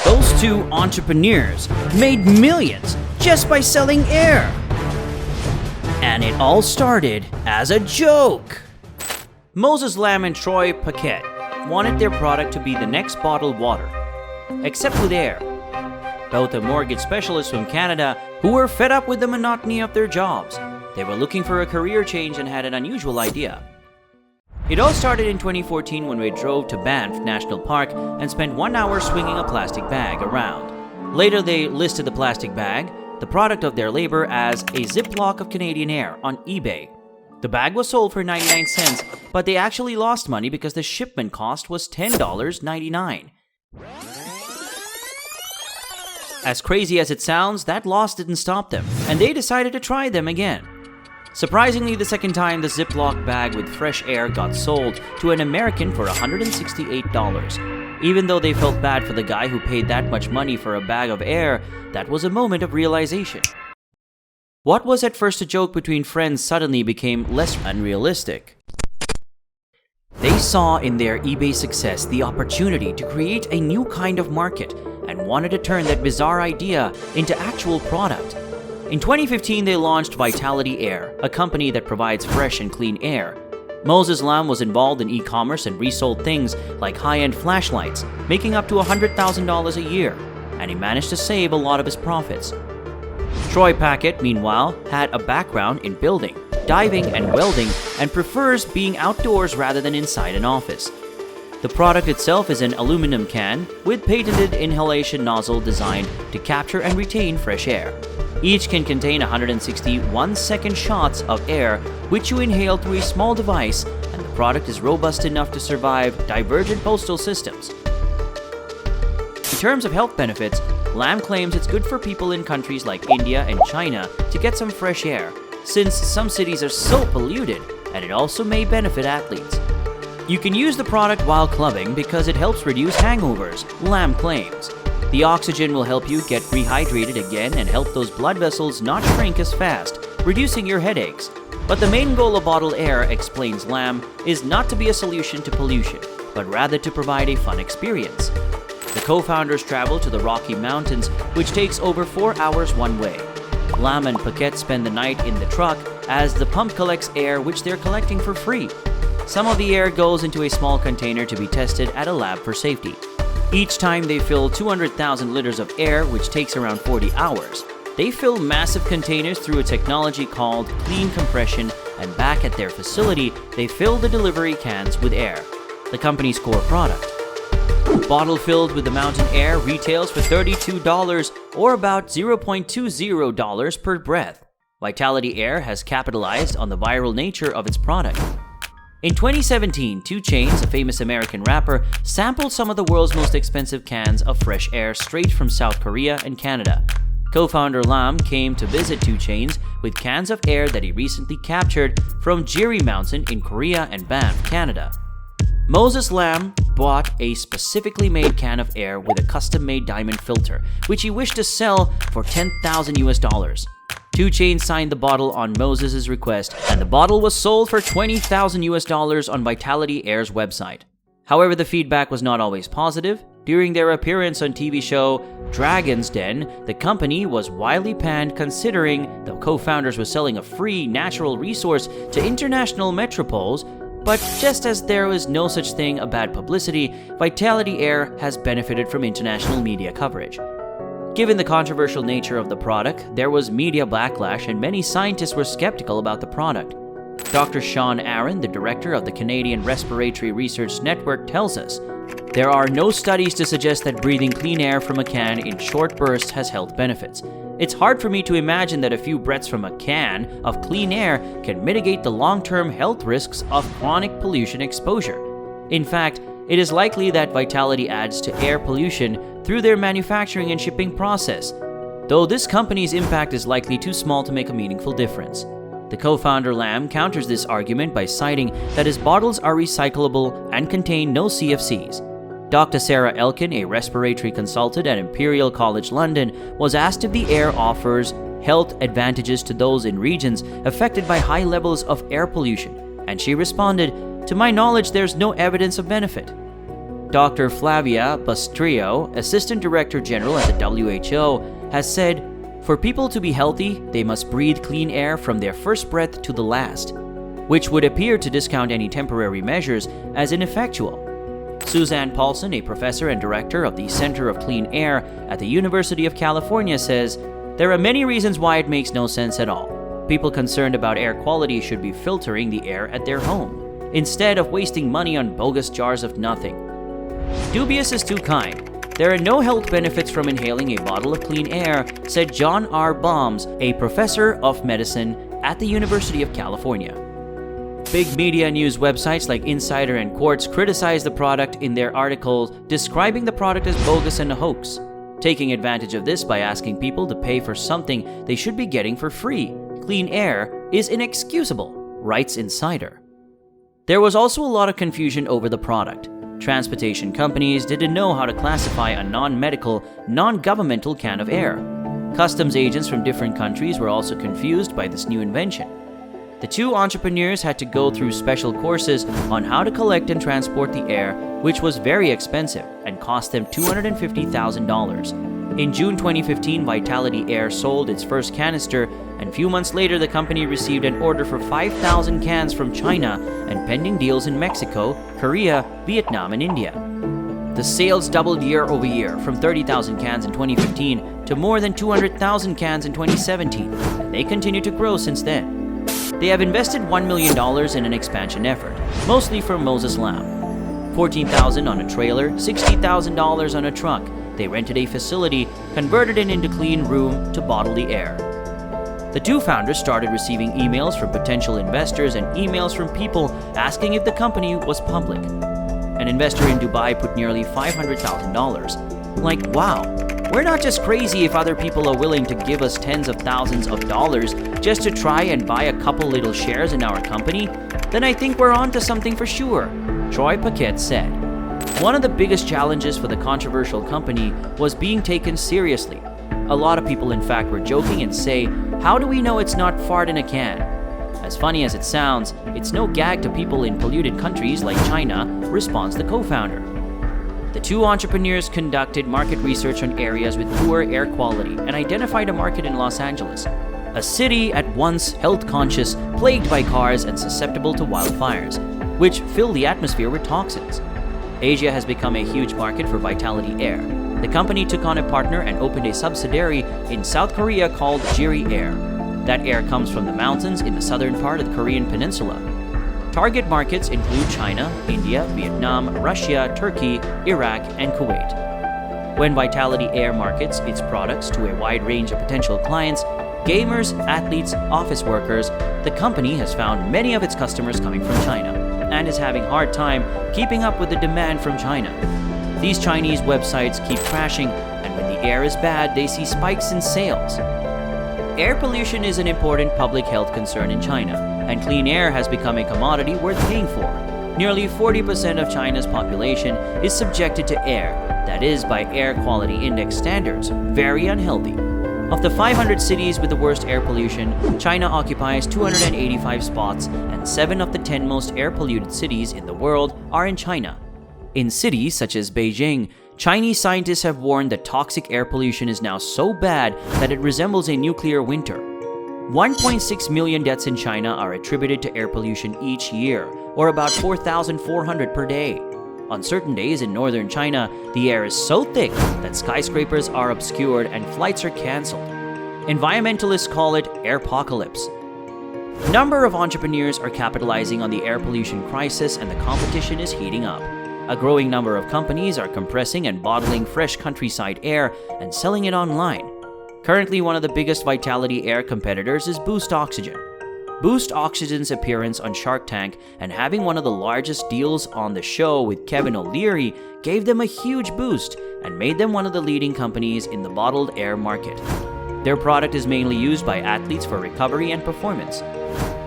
Those two entrepreneurs made millions just by selling air. And it all started as a joke. Moses Lamb and Troy Paquette wanted their product to be the next bottled water, except with air. Both are mortgage specialists from Canada who were fed up with the monotony of their jobs. They were looking for a career change and had an unusual idea. It all started in 2014 when we drove to Banff National Park and spent 1 hour swinging a plastic bag around. Later, they listed the plastic bag, the product of their labor, as a ziploc of Canadian air on eBay. The bag was sold for 99 cents, but they actually lost money because the shipment cost was $10.99. As crazy as it sounds, that loss didn't stop them, and they decided to try them again. Surprisingly, the second time, the Ziploc bag with fresh air got sold to an American for $168. Even though they felt bad for the guy who paid that much money for a bag of air, that was a moment of realization. What was at first a joke between friends suddenly became less unrealistic. They saw in their eBay success the opportunity to create a new kind of market and wanted to turn that bizarre idea into actual product. In 2015, they launched Vitality Air, a company that provides fresh and clean air. Moses Lamb was involved in e-commerce and resold things like high-end flashlights, making up to $100,000 a year, and he managed to save a lot of his profits. Troy Paquette, meanwhile, had a background in building, diving, and welding, and prefers being outdoors rather than inside an office. The product itself is an aluminum can with patented inhalation nozzle designed to capture and retain fresh air. Each can contain 160 one-second shots of air, which you inhale through a small device, and the product is robust enough to survive divergent postal systems. In terms of health benefits, Lamb claims it's good for people in countries like India and China to get some fresh air, since some cities are so polluted, and it also may benefit athletes. You can use the product while clubbing because it helps reduce hangovers, Lamb claims. The oxygen will help you get rehydrated again and help those blood vessels not shrink as fast, reducing your headaches. But the main goal of bottled air, explains Lamb, is not to be a solution to pollution, but rather to provide a fun experience. The co-founders travel to the Rocky Mountains, which takes over 4 hours one way. Lamb and Paquette spend the night in the truck as the pump collects air which they're collecting for free. Some of the air goes into a small container to be tested at a lab for safety. Each time they fill 200,000 liters of air, which takes around 40 hours. They fill massive containers through a technology called clean compression, and back at their facility, they fill the delivery cans with air, the company's core product. A bottle filled with the mountain air retails for $32 or about $0.20 per breath. Vitality Air has capitalized on the viral nature of its product. In 2017, 2 Chainz, a famous American rapper, sampled some of the world's most expensive cans of fresh air straight from South Korea and Canada. Co-founder Lamb came to visit 2 Chainz with cans of air that he recently captured from Jiri Mountain in Korea and Banff, Canada. Moses Lamb bought a specifically made can of air with a custom-made diamond filter, which he wished to sell for $10,000. 2 Chainz signed the bottle on Moses' request, and the bottle was sold for $20,000 on Vitality Air's website. However, the feedback was not always positive. During their appearance on TV show Dragon's Den, the company was widely panned considering the co-founders were selling a free natural resource to international metropoles. But just as there was no such thing as bad publicity, Vitality Air has benefited from international media coverage. Given the controversial nature of the product, there was media backlash and many scientists were skeptical about the product. Dr. Sean Aaron, the director of the Canadian Respiratory Research Network, tells us, "There are no studies to suggest that breathing clean air from a can in short bursts has health benefits. It's hard for me to imagine that a few breaths from a can of clean air can mitigate the long-term health risks of chronic pollution exposure. In fact, it is likely that Vitality adds to air pollution through their manufacturing and shipping process, though this company's impact is likely too small to make a meaningful difference." The co-founder Lamb counters this argument by citing that his bottles are recyclable and contain no CFCs. Dr. Sarah Elkin, a respiratory consultant at Imperial College London, was asked if the air offers health advantages to those in regions affected by high levels of air pollution, and she responded, "To my knowledge, there's no evidence of benefit." Dr. Flavia Bastrio, Assistant Director General at the WHO, has said, "For people to be healthy, they must breathe clean air from their first breath to the last," which would appear to discount any temporary measures as ineffectual. Suzanne Paulson, a professor and director of the Center of Clean Air at the University of California, says, "There are many reasons why it makes no sense at all. People concerned about air quality should be filtering the air at their home, instead of wasting money on bogus jars of nothing." Dubious is too kind. There are no health benefits from inhaling a bottle of clean air, said John R. Baums, a professor of medicine at the University of California. Big media news websites like Insider and Quartz criticize the product in their articles, describing the product as bogus and a hoax, taking advantage of this by asking people to pay for something they should be getting for free. Clean air is inexcusable, writes Insider. There was also a lot of confusion over the product. Transportation companies didn't know how to classify a non-medical, non-governmental can of air. Customs agents from different countries were also confused by this new invention. The two entrepreneurs had to go through special courses on how to collect and transport the air, which was very expensive and cost them $250,000. In June 2015, Vitality Air sold its first canister, and a few months later, the company received an order for 5,000 cans from China and pending deals in Mexico, Korea, Vietnam, and India. The sales doubled year over year, from 30,000 cans in 2015 to more than 200,000 cans in 2017, and they continue to grow since then. They have invested $1 million in an expansion effort, mostly from Moses Lam. $14,000 on a trailer, $60,000 on a truck. They rented a facility, converted it into clean room to bottle the air. The two founders started receiving emails from potential investors and emails from people asking if the company was public. An investor in Dubai put nearly $500,000. Like, wow, we're not just crazy if other people are willing to give us tens of thousands of dollars just to try and buy a couple little shares in our company, then I think we're onto something for sure, Troy Paquette said. One of the biggest challenges for the controversial company was being taken seriously. A lot of people, in fact, were joking and say, "How do we know it's not fart in a can?" As funny as it sounds, it's no gag to people in polluted countries like China, responds the co-founder. The two entrepreneurs conducted market research on areas with poor air quality and identified a market in Los Angeles, a city at once health-conscious, plagued by cars, and susceptible to wildfires, which fill the atmosphere with toxins. Asia has become a huge market for Vitality Air. The company took on a partner and opened a subsidiary in South Korea called Jiri Air. That air comes from the mountains in the southern part of the Korean peninsula. Target markets include China, India, Vietnam, Russia, Turkey, Iraq, and Kuwait. When Vitality Air markets its products to a wide range of potential clients, gamers, athletes, office workers, the company has found many of its customers coming from China and is having a hard time keeping up with the demand from China. These Chinese websites keep crashing, and when the air is bad, they see spikes in sales. Air pollution is an important public health concern in China, and clean air has become a commodity worth paying for. Nearly 40% of China's population is subjected to air, that is, by air quality index standards, very unhealthy. Of the 500 cities with the worst air pollution, China occupies 285 spots, and 7 of the 10 most air-polluted cities in the world are in China. In cities such as Beijing, Chinese scientists have warned that toxic air pollution is now so bad that it resembles a nuclear winter. 1.6 million deaths in China are attributed to air pollution each year, or about 4,400 per day. On certain days in northern China, the air is so thick that skyscrapers are obscured and flights are cancelled. Environmentalists call it airpocalypse. A number of entrepreneurs are capitalizing on the air pollution crisis, and the competition is heating up. A growing number of companies are compressing and bottling fresh countryside air and selling it online. Currently, one of the biggest Vitality Air competitors is Boost Oxygen. Boost Oxygen's appearance on Shark Tank and having one of the largest deals on the show with Kevin O'Leary gave them a huge boost and made them one of the leading companies in the bottled air market. Their product is mainly used by athletes for recovery and performance,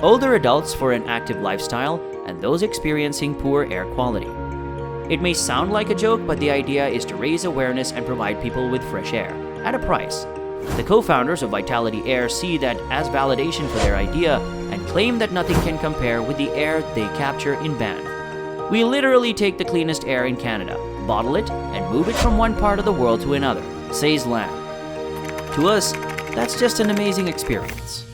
older adults for an active lifestyle, and those experiencing poor air quality. It may sound like a joke, but the idea is to raise awareness and provide people with fresh air at a price. The co-founders of Vitality Air see that as validation for their idea and claim that nothing can compare with the air they capture in Banff. "We literally take the cleanest air in Canada. bottle it, and move it from one part of the world to another, says Lam. To us, that's just an amazing experience.